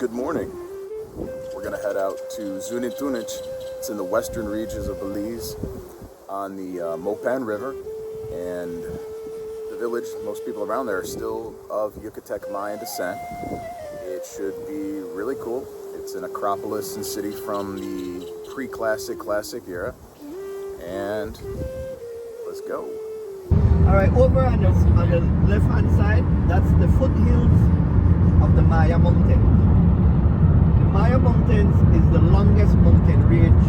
good morning. We're gonna head out to Xunantunich. It's in the western regions of Belize on the Mopan River, and the village, most people around there are still of Yucatec Mayan descent. It should be really cool. It's an acropolis and city from the classic era, and let's go. All right, over on the left-hand side, that's the foothills of the Maya Mountains. The Maya Mountains is the longest mountain range.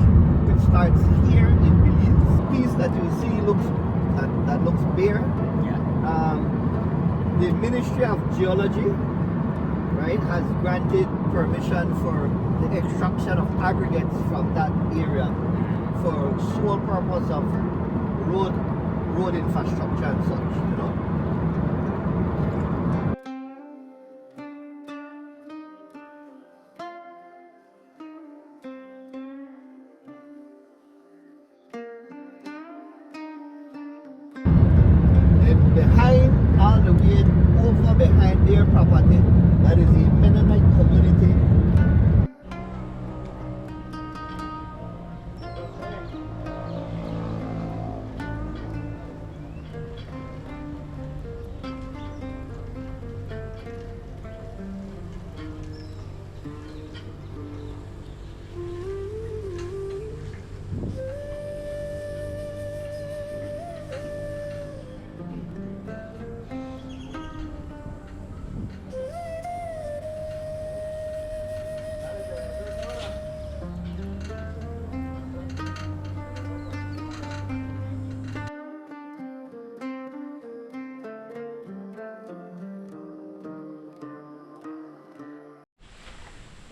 It starts here in Belize. This piece that you see looks bare. Yeah. The Ministry of Geology, right, has granted permission for the extraction of aggregates from that area for sole purpose of road infrastructure and such, you know. Behind, all the way over behind their property, that is the Mennonite community.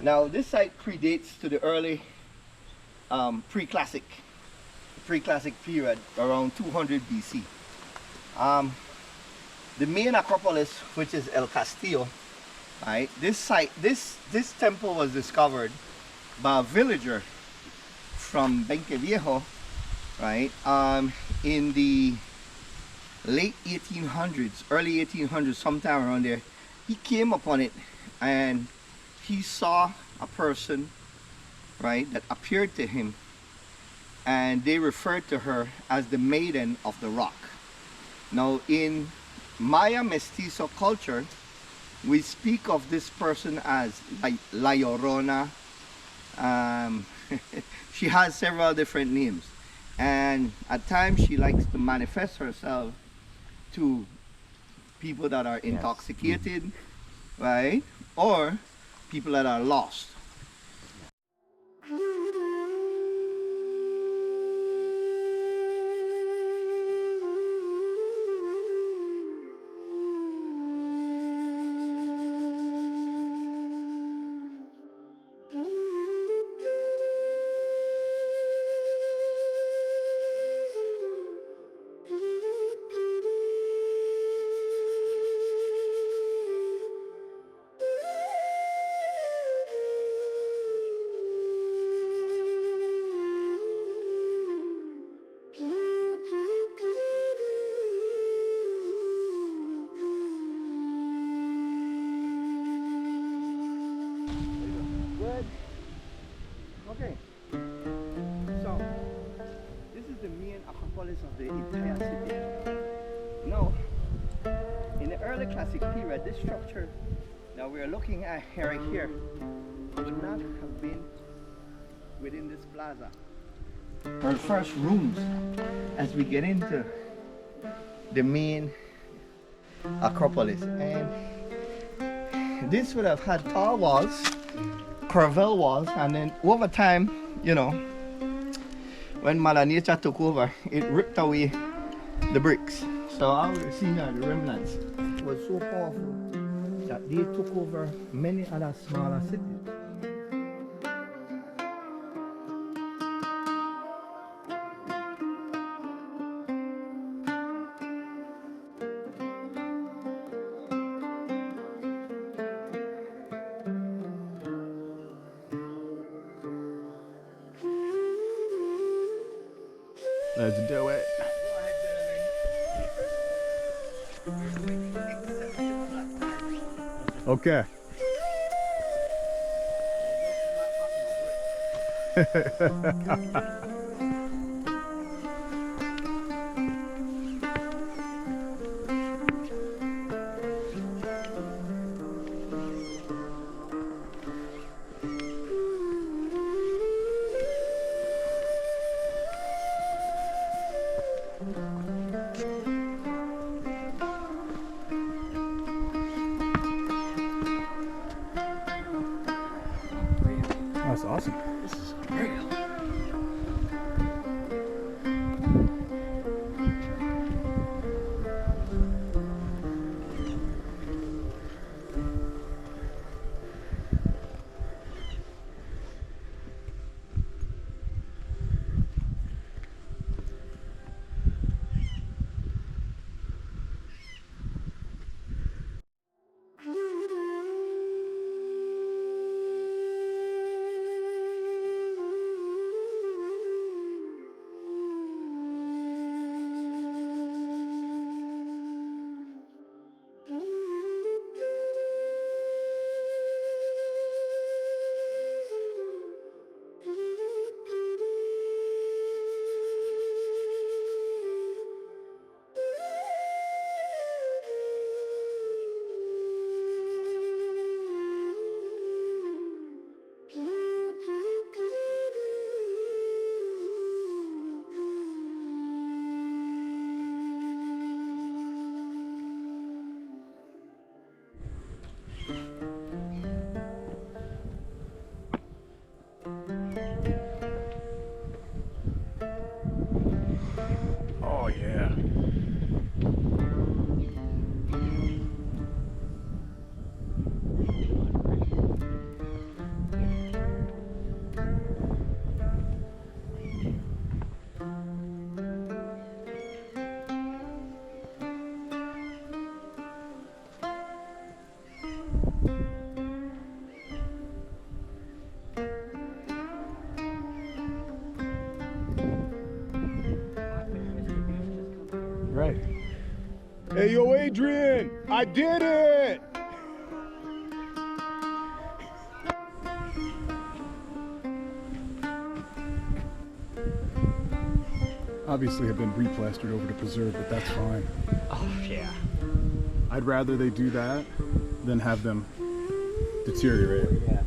Now this site predates to the early pre-classic period, around 200 BC. The main acropolis, which is El Castillo, right? This temple was discovered by a villager from Benque Viejo, right? In the late 1800s, early 1800s, sometime around there. He came upon it and he saw a person, right, that appeared to him, and they referred to her as the Maiden of the Rock. Now in Maya Mestizo culture, we speak of this person as La Llorona. She has several different names, and at times she likes to manifest herself to people that are intoxicated, right, or people that are lost. Good. Okay. So this is the main acropolis of the entire city. Now, in the early classic period, this structure that we're looking at right here would not have been within this plaza. Our first rooms, as we get into the main acropolis, and this would have had tall walls, Corvel walls, and then over time, you know, when Mother Nature took over, it ripped away the bricks. So all we're seeing are the remnants. It was so powerful that they took over many other smaller cities. Let's do it. Okay. That's awesome. This is real. Oh yeah. Right. Hey, yo, Adrian, I did it! Obviously, have been replastered over to preserve, but that's fine. Oh yeah. I'd rather they do that than have them deteriorate. Yeah.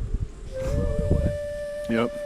Yep.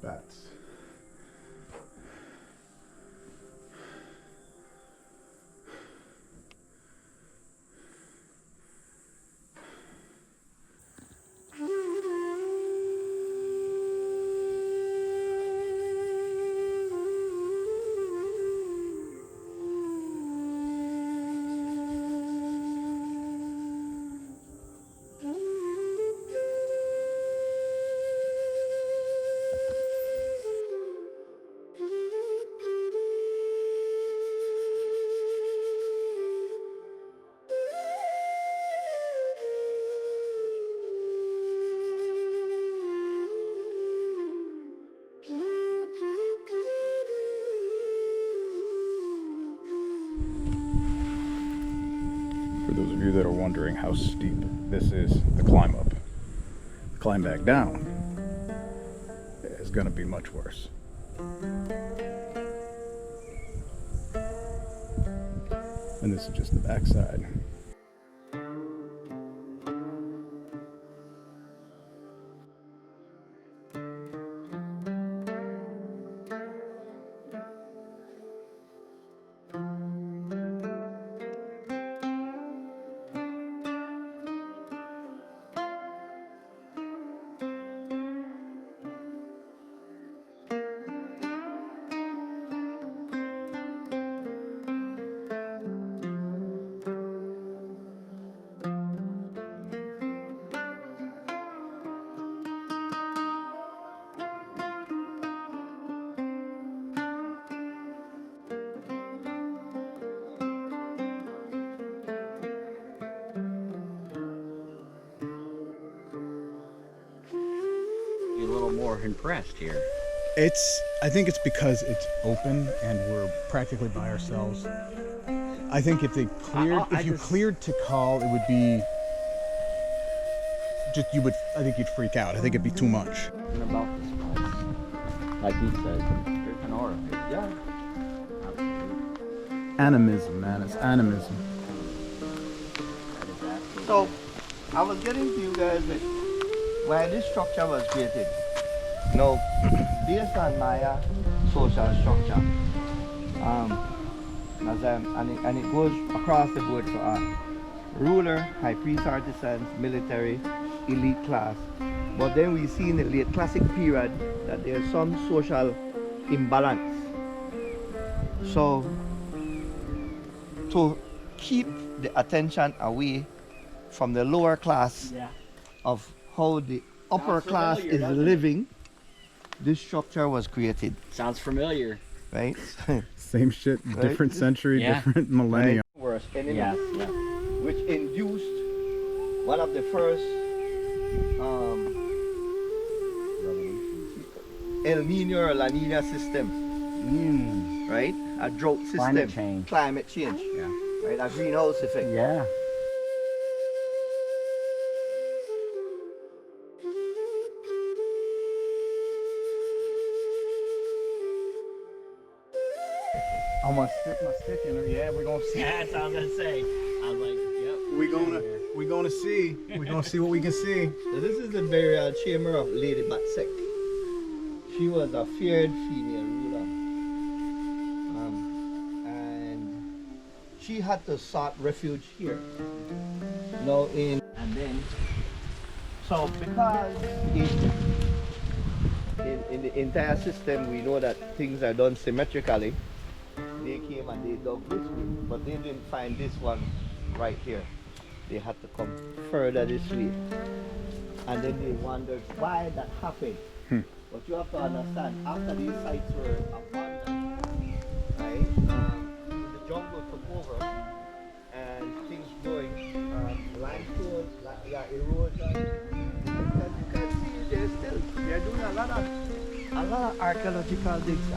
Bats. For those of you that are wondering how steep this is, the climb up. The climb back down is going to be much worse. And this is just the backside. little more impressed here. I think it's because it's open and we're practically by ourselves. I think if they cleared, if you cleared to call, it would be just I think you'd freak out. I think it'd be too much. And about this place, like he said, there's an aura here. Yeah. Animism, man. It's animism. So, I was getting to you guys with why this structure was created. Now, based on Maya social structure, and it goes across the board for ruler, high priest, artisans, military, elite class. But then we see in the late classic period that there's some social imbalance. So, to keep the attention away from the lower class of how the upper class is living, this structure was created. Sounds familiar. Right? Same shit, different century, different millennium. Worst enemy, Yeah. which induced one of the first El Nino or La Nina systems, right? A drought system, climate change, Yeah. right? A greenhouse effect. Yeah. I'm gonna stick my stick in her. Yeah, we're gonna see. That's what I was gonna say. I was like, yep. We're gonna see. We're gonna see what we can see. So this is the burial chamber of Lady Batsek. She was a feared female ruler, and she had to sought refuge here. Now and then, so because in the entire system we know that things are done symmetrically, they came and they dug this way, but they didn't find this one right here. They had to come further this way. And then they wondered why that happened. But you have to understand, after these sites were abandoned, right, the jungle took over and things going, limestone, erosion. You can see they're doing a lot of archaeological digs.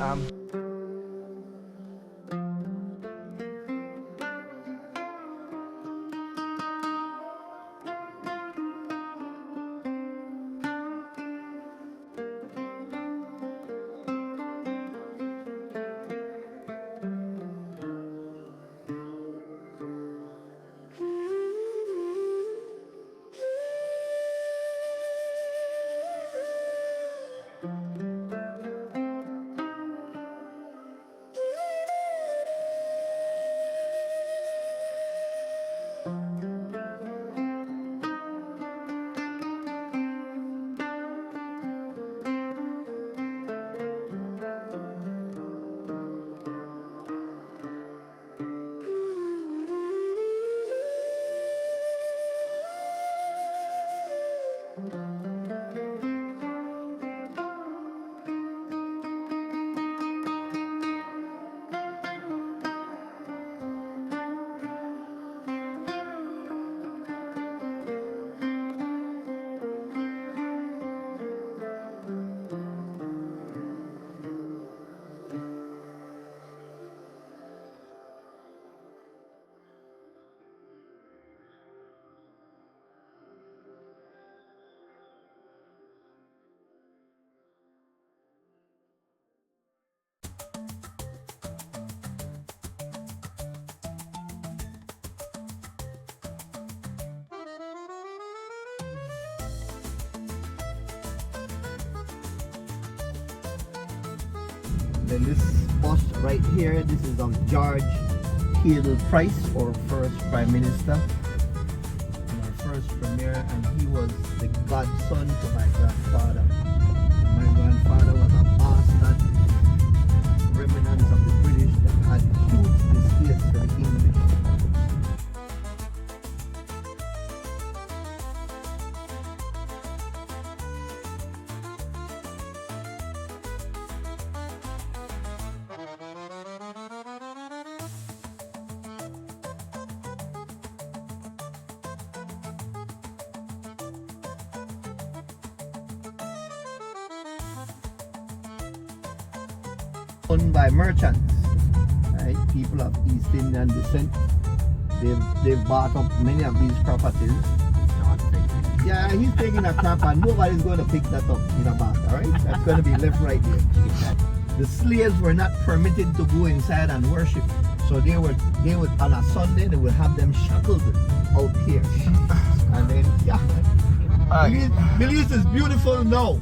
Then this bust right here, this is of George Hill Price, our first Prime Minister, our first Premier, and he was the godson to my grandfather. My grandfather was a bastard, remnants of the British that had huge distaste for the English. owned by merchants, right? People of East Indian descent. They've bought up many of these properties. Yeah, he's taking a crap and nobody's going to pick that up in a bag, alright? That's going to be left right there. The slaves were not permitted to go inside and worship. So they would on a Sunday they would have them shackled out here. And then Belize is beautiful now,